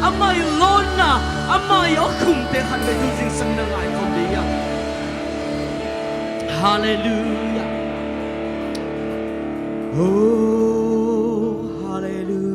amai lona amai okhum te khan be du jing sang na ngai ko dia. Hallelujah. Oh, hallelujah.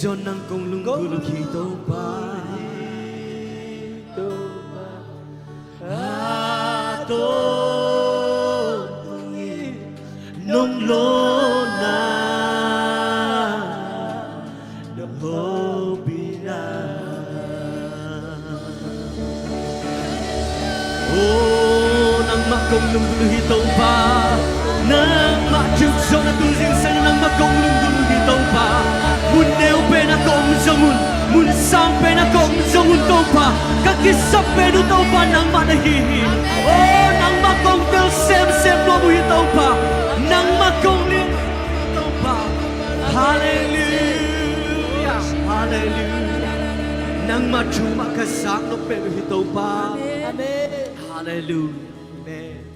cho năng công lung guru khi tàu ba nông lô na nông hô bina ô nang ma công lung guru hi tàu ba nang ma chụp cho na tu riêng sang nang ma công lung guru hi tàu ba mun nêu pe na công cho mun sang pe na công cho mun tàu ba các cái sắp pe du tàu ba nang ma na hi ô nang ma công tel xem lo bu hi tàu ba nang ma công liên tàu ba hallelujah hallelujah nang ma chu ma ka sang lo pe hi tàu ba amen hallelujah amen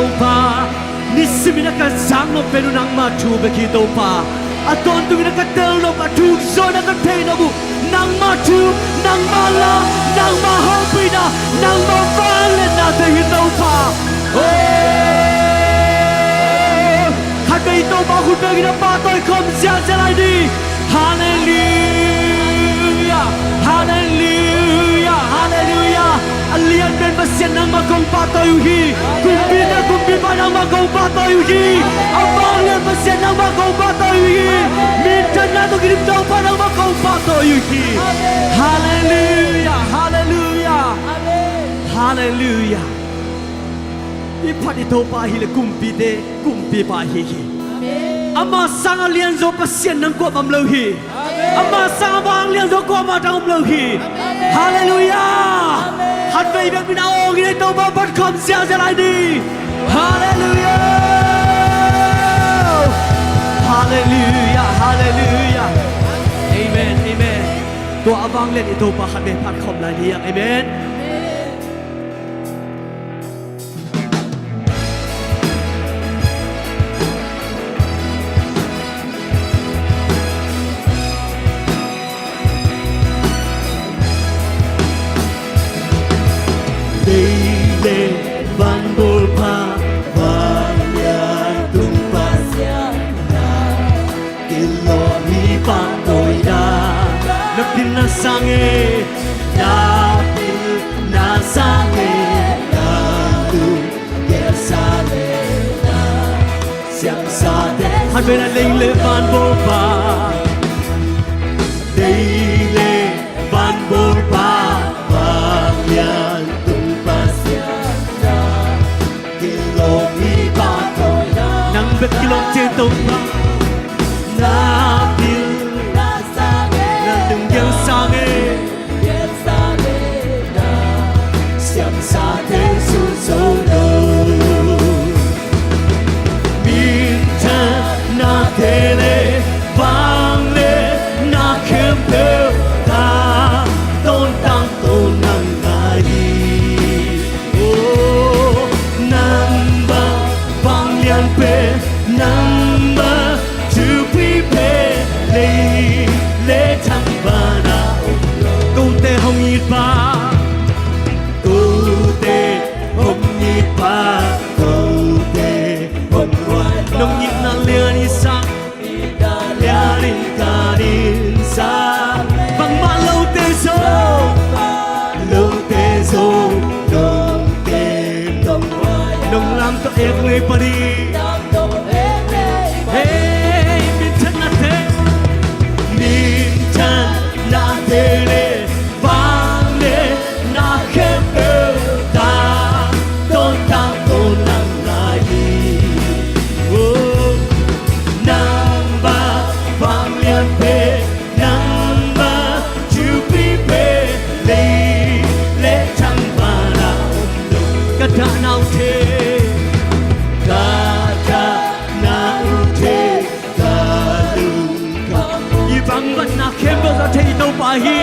tàu pa ni simi na ka sang no penu nang ma thu be ki tàu pa aton tu na ka tel no ka thu so na ka thei no bu nang ma thu nang ma la nang ma hopi na nang ma fa le na te hi tàu pa khát be tàu pa khu be ki na pa toi khom sia sia lai đi hallelujah hallelujah hallelujah alian ben pasien nang magong patoy hi kumbi pa nang magong patoy hi abang lian pasien nang magong patoy hi mintan na to girim daw pa nang magong patoy hi hallelujah hallelujah hallelujah ipat ito pa hi le kumbi pa hi ama sang alian zo pasien nang ko bam lo hi ama sang bang lian zo ko ma tang lo hi hallelujah hát về bên mình ao cái tàu bao bắt không xeo ra lại đi hallelujah hallelujah hallelujah amen amenตัวอวังเล่นตัวประหัตเบพัดคอมลายดีอย่าง amen Van Bolpa Vanya Tumpasya Kilomi Pandoida Napil na sange Napil na sange Nalu Yersale na Siyang sate Hát về là linh lệ Van Bolpa Deile Van Bolpa Vanya bet kilom che tàu pa na bil na sange na đừng gieo sange na siam sa te su so no min cha na te le vang le na khem pe ta tôn tăng tôn năng ai oh number vang lian pe number to prepare le thăng ba na câu tê hồng nhịp ba câu tê hồng nhịp ba câu tê hồng ngoại nông nhịp na lian đi sang lian in ca din sa vang ba lâu tê so nông tê nông ngoại nông lam to ek le pa đi hey min chan na te le vang le na khem ơ ta tôn tăng tôn năng lai oh nam ba vang lian pe nam ba chu pi pe le chang ba na ka da nau the ka cha na te ka lu ka y vang bat na khem ba za thei tàu pa hi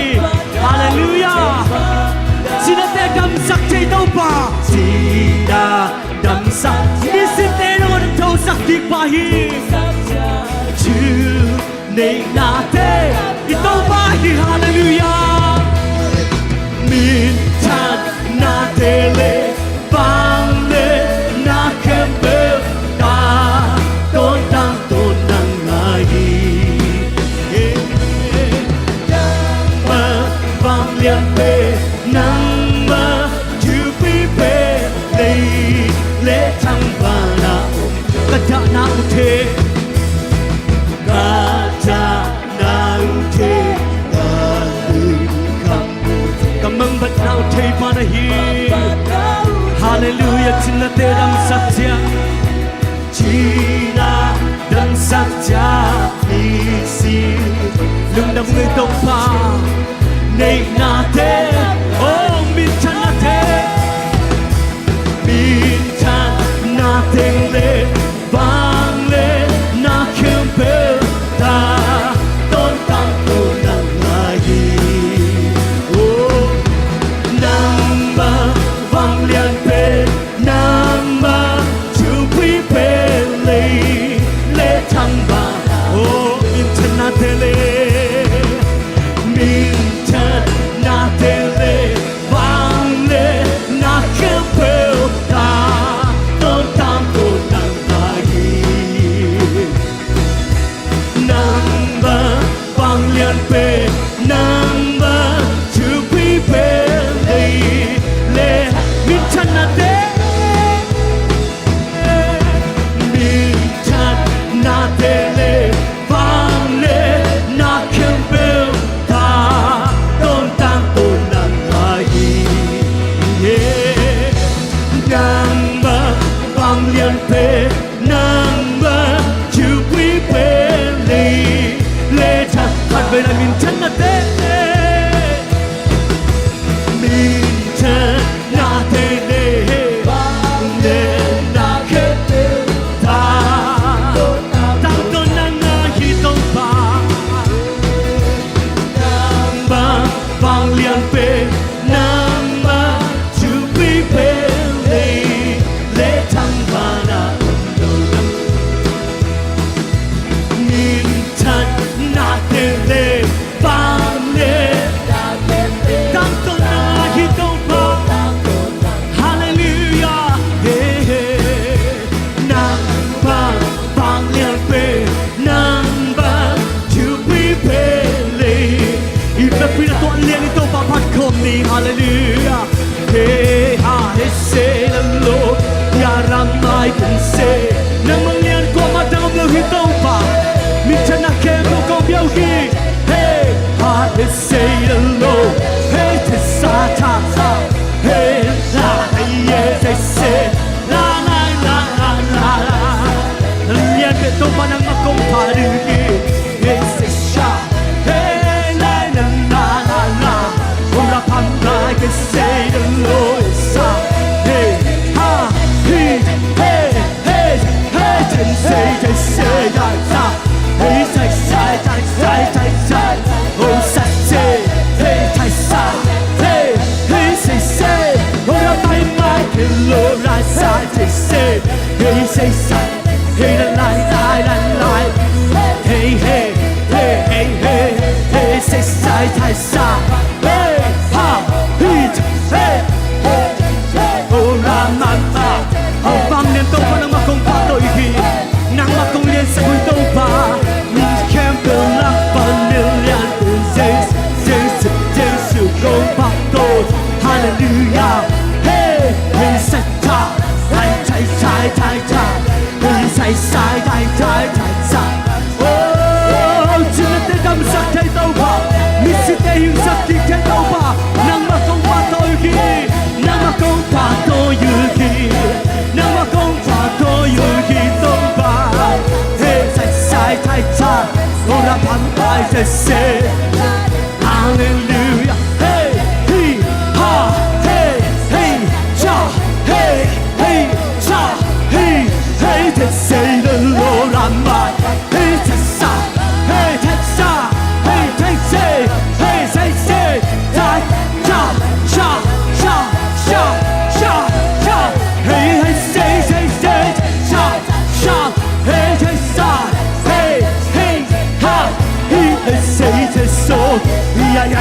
hallelujah xin te đam sắc thei tàu pa si da dam sa ni sin te no đam thâu sắc dik pa hi chu nei na te y tàu pa hi hallelujah min chan na te le vang le na khem pe ta tôn tăng tôn năng ai vang lian pe năng ma chu pi pe le thăng ba na ka da nau the ka cha na te ka lu kam ka mang bat nau thei pa na hi hallelujah xin te đam sắc cha China đấng sắc cha đi xin lưng đam người tàu pa nei na te oh min chan na the bin chan na te le vang le na khem pe ta tôn tăng tôn năng ai oh nam ba vang lian pe nam ba pe number to prepare le min chan na te min chan na te le vang le na kem pe ta don tang ton nan hai yeah number vang lian pe number to prepare le cha hat ve la min chan na te Hallelujah, hey ha hey say the Lord, ya ramai can say, nang manglian ko madam lo hito pa, minsan na kemo ko biyaw hi, hey ha hey say the Lord, hey te sa ta sa, hey la hey yes hey say, la la la la la la, lian beto pa nang makong parugi, hey say sha, hey la la la la la. I can say the Lord is up. Hey, ha, he, hey, hey, hey, ten say, that, hey, say, oh, say, hey, say, oh, my, Lord, I say, hey, hey, the light, hey, hey, hey, hey, hey, hey, say, hey, ha. Vang liên tông pa nang makong patoy hi nang makong liên sa huy tông pa min kem pe la pa lian un Jesus kong patoy hallelujah hey hey sa ta tai hey sai sa oh china te dam sak thai tau pa mi si te hing sak ki thai tau pa nang makong patoy hi nang makong patoy hi nang makong patoy hi tong pa hey sai ora pan pai se se hallelujah hey he ha hey cha hey cha hey te say the Lord am my hey te sa hey say ta cha hey say cha hey sa hey ha he say te so ya hey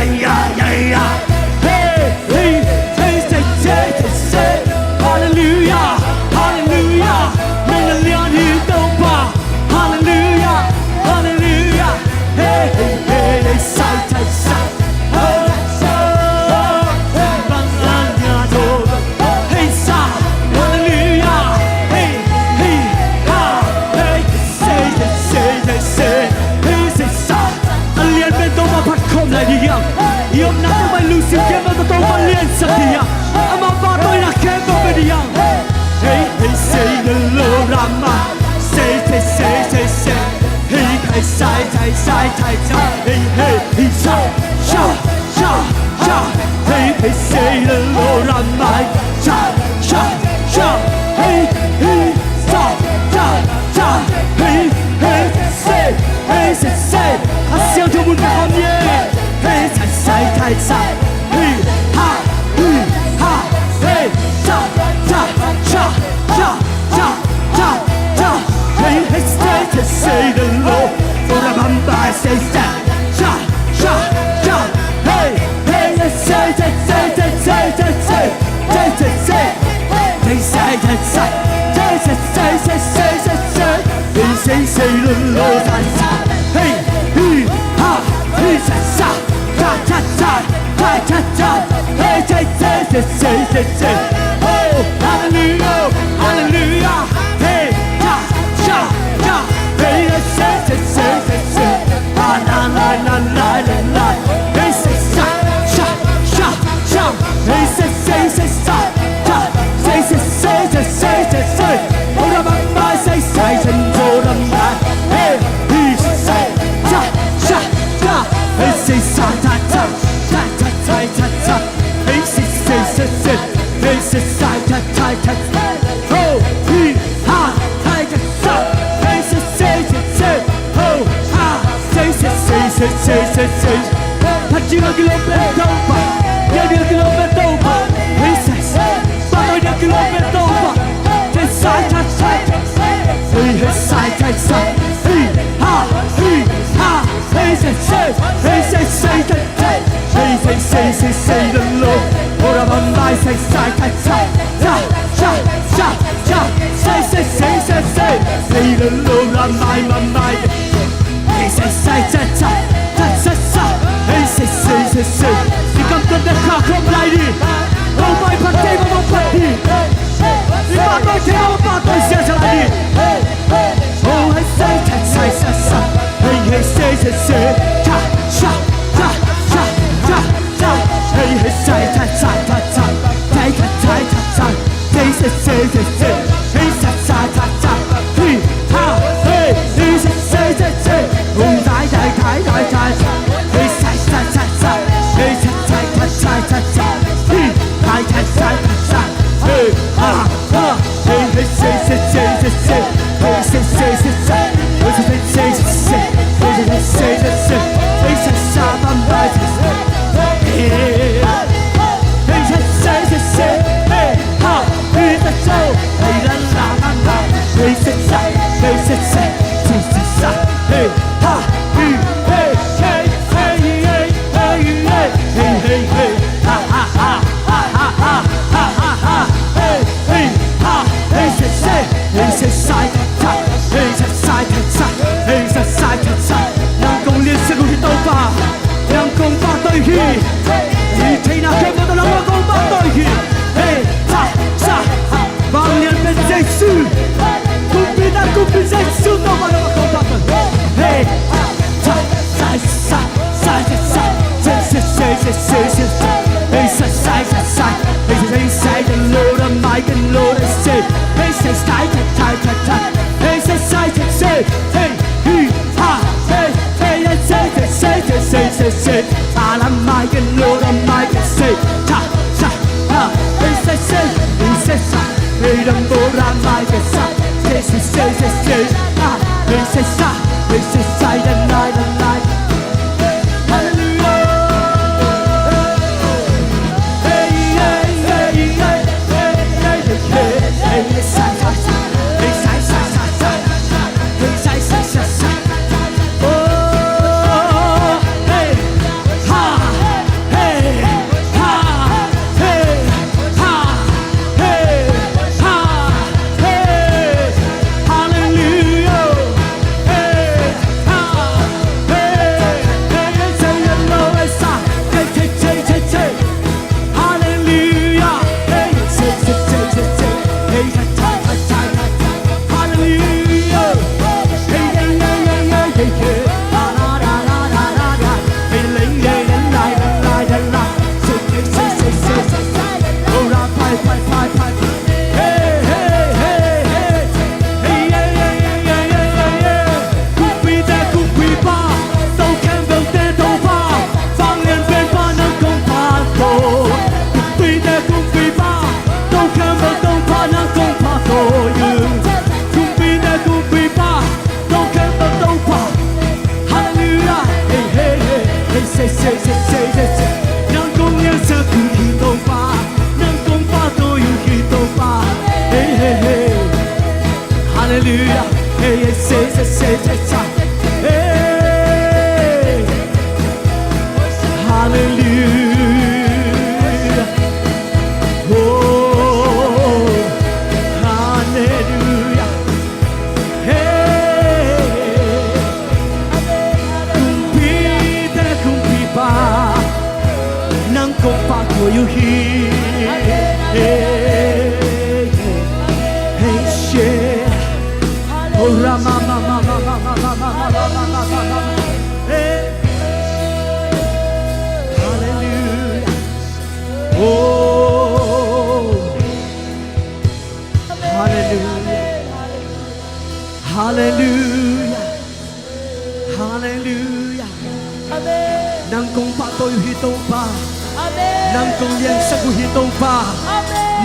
say hallelujah nang lian hi tong pa hallelujah hey sai Yom na to mai lusim kemo to malien sakia ama ba to na kemo bediang hey say the Lord ama say hey sai hey sha hey say the Lord ama sha hey say I to mun ka ye hey sai hey ha hey cha hey say the Lord for the bamba say cha hey say the Lord hey ha Hajilah kilometer Pak, ya dia kilometer Pak. Hey say, bagai dia kilometer Pak. Hey say, hey hey say, hey ha, hey ha, hey say, hey say, hey say the Lord. Ora bandai say, say the Lord, ramai. Hey say, say. Di kantor dekat kau berlari. Kau main partai mau parti. Di partai mau partai siapa lagi? Oh hey say. Hey say. Cha. Hey say. Say. Hey say. Hey ha. Hey say. Oh die. Hey say. Hey,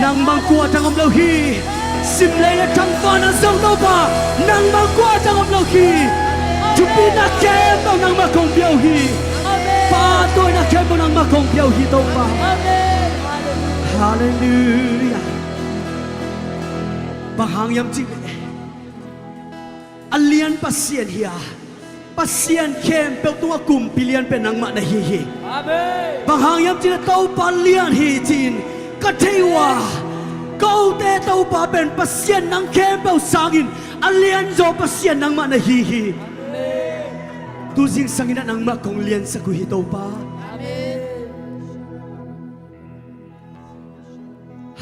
Nang mangkua tang om lohi sim le tang fa na song no pa nang mangkua tang om lohi chu pi na kem nang ma kong bio hi pa tôi na khem bo nang ma kong piao hi to pa hallelujah bang hang yam chi alian pasien hiya pasien khem pe tua kum pilian pe nang ma na hi hi bang hang yam chi to pa lian hi chin ka theiwa câu te tàu pa ben pasien nang khem pe sangin alian zo pasien nang ma na hi hi tu jing sangin nang ma kong lian sa ku hi to pa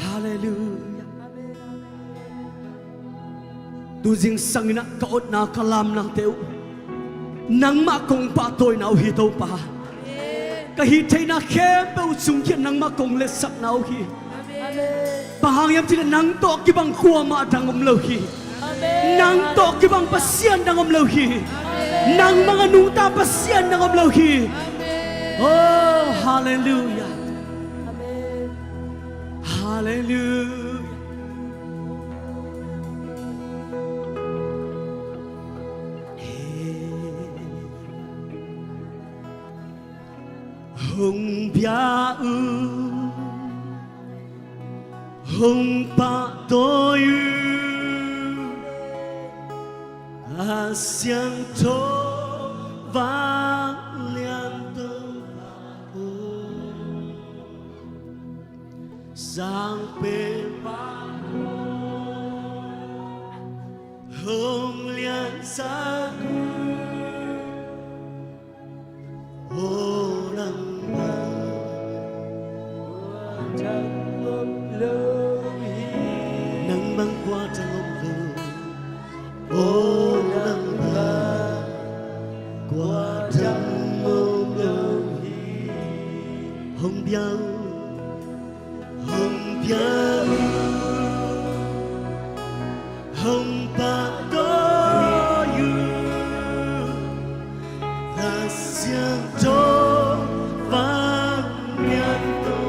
hallelujah tu jing sangin ka ot na kalam nang teu nang ma kong pa toy nau hi to pa ka hi thei na khem pe chung khian nang ma kong le sak nau hi bahang yam tin nang to ki bang khua ma dangom lo hi nang to ki bang pasien dangom lo hi nang mga nung ta pasien dangom lo hi oh hallelujah hallelujah hong bia u hong pa tôi a xiang thô vang lian tông sang pe pa hong lian sa ô nang ba nang băng qua trong ôm lơ ô nang ba qua trong ôm lơ hồng biao hồng ba đôi yu là xiang cho vang nhân tô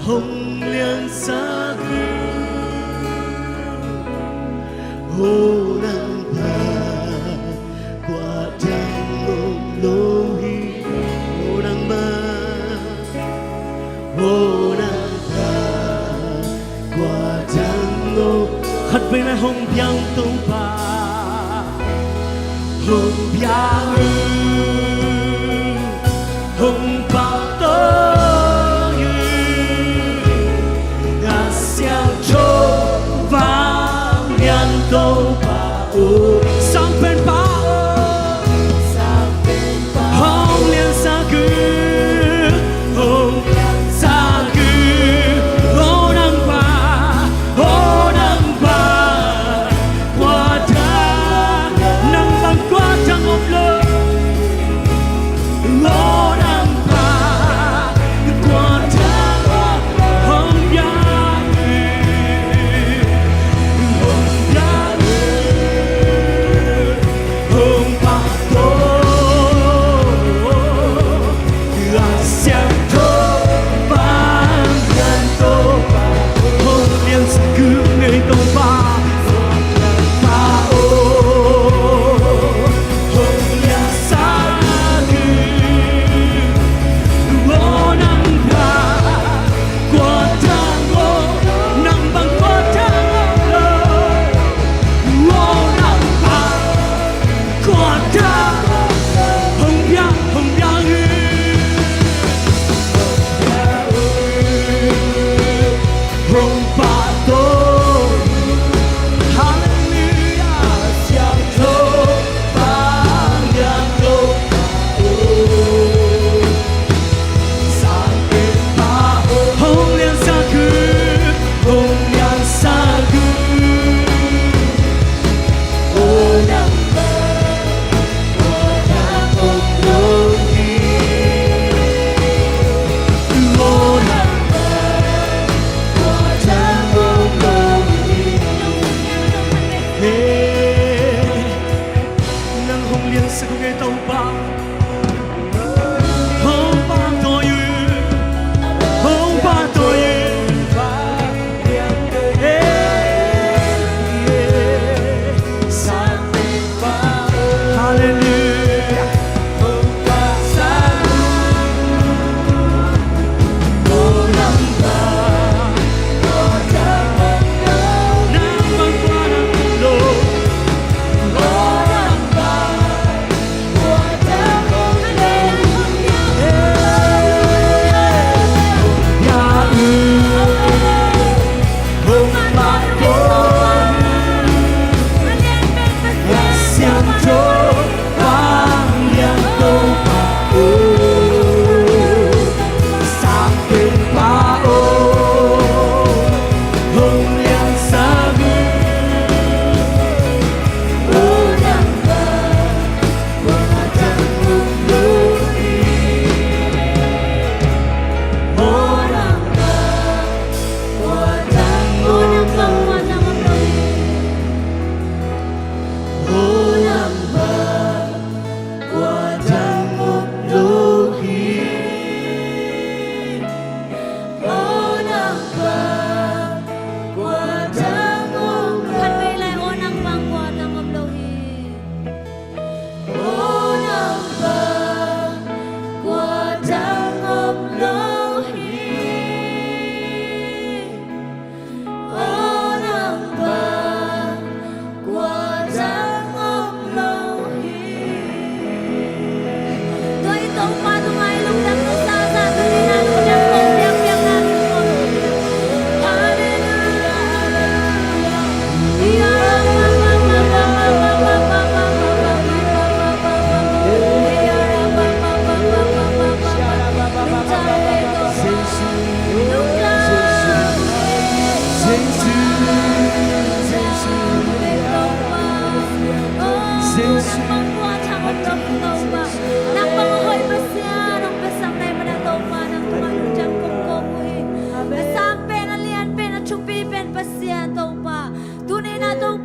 hồng liên xa gư hồ nang ba qua trang ôm lô hi hồ nang ba qua trang ôm khát với lại hồng biang tông ba hồng biang hồng bao tơ gà xiang chô vang lian tô ba ô sang bên ba hồng lian sa cư hồng sa cư ô nang ba qua ta nang băng qua trăng ôm lơ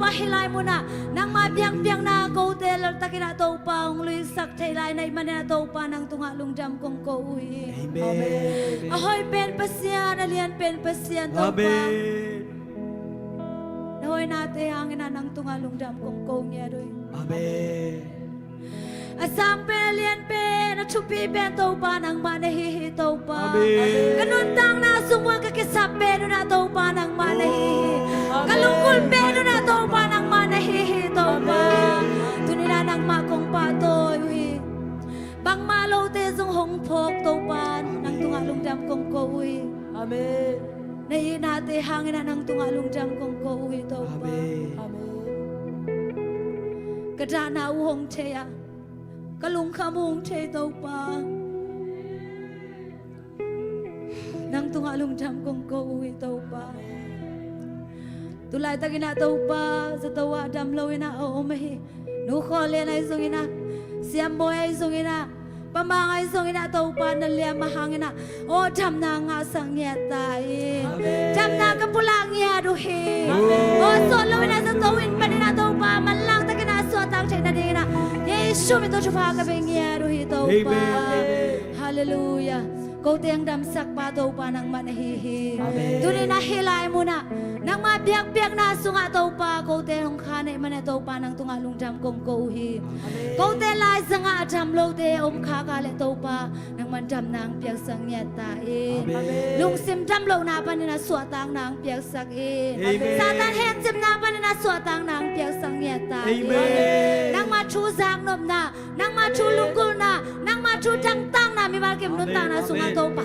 pa hilay mo na nang mabiyang-biyang na ko teller takina to pa ang luisak taylay na iman na to pa ng tungalong jam kong ko uwi. Amen. Ahoy pen pasyan, alian pen pasyan to pa. Amen. Nahoy natin hangin na ng tungalong jam kong ko niya doy. Amen. Asam pelian pe na chupi bento pa ng manahihito pa. Amen. Kanuntang na sumwa kakisape no na to pa ng manahihi. Kalungkul pe no na to pa ng manahihito pa. Tunina ng makong patoy. Bang malaw te zong hong pok to pa ng tungalong jam kong kowi. Amen. Naiinate hangin na ng tungalong jam kong kowi to pa. Amen. Kadana uhong cheya. Kalung kamong che tau pa nang tungalong jam kong ko uwi tau pa tulay tagina tau pa sa tawa damlo ina o mahi nukhole na isungina siambo ay isungina pamangay isungina tau pa nalia mahangina o jam na nga sang yatay jam na kapulang yaduhi o solo ina sa tawin pa nina tau pa malang tagina suatang che na dina Yesus itu coba kepengian hito pa. Haleluya. Kau tiang damsak pato pa ng manahihi. Tunay na hilay mo na. Nang mabiyag-biyag na sunga tau pa. Kau tiang kanay man ito pa ng tungalong jam kong kauhi. Kau telay sa nga jam lo te kakale tau pa. Nang manjam na ang piyag sang yatain. Lungsim jam lo na pa nina suatang na ang piyag sakin. Satan hensim na pa nina suatang na ang piyag sang yatain. Nang machuzang nom na. Nang machulungkul na. Nang machujang-tang na. Mimalkim nuntang na sunga tau pa.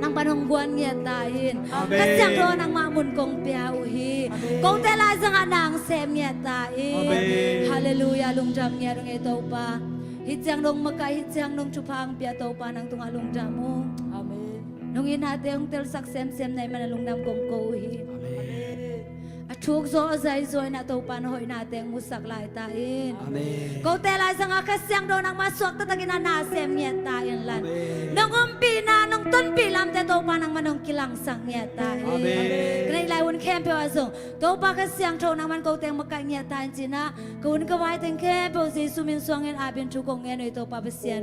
Nang panungguan yatain. Kasi ang doon ang mamun kong piyauhi. Kung telay sa nga nang sem yatain. Hallelujah. Lungjam niya rong ito pa. Hityang nung magkahitsang nung chupang piyataw pa ng tungalong jamo. Amen. Nung inate yung telsak sem-sem na imanalungnam kong kauhi. At chuk zo azay zoy na to panahoy natin musak lai tain. Amen. Kau telay sa nga kasyang doon ang maswak tatagin na nasem niya tayo lan. Nung umpina, nung tunpilam te to pa ng manong kilang sang niya tayo. Kanay laiwan kempe wazong. To pa kasyang to naman kau teng makay niya tayo sina. Kawin kawai teng kempe o si sumin suangin abin chukong eno ito papasyan.